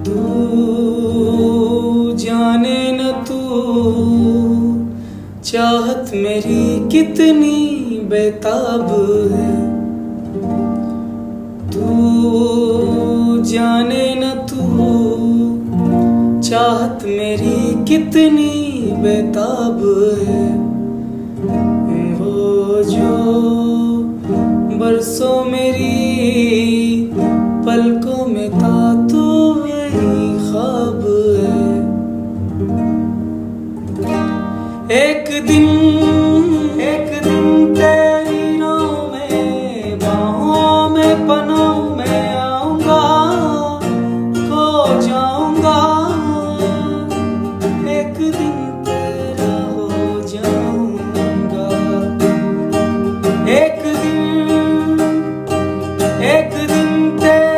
तू जाने न तू चाहत मेरी कितनी बेताब है। तू जाने न तू चाहत मेरी कितनी बेताब है। वो जो बरसों मेरी पलकों में था तो वही ख्वाब है। एक दिन तेरी नाव में बाहों में पनाहों में आऊंगा, खो जाऊंगा। एक दिन तेरा हो जाऊंगा। एक दिन तेरा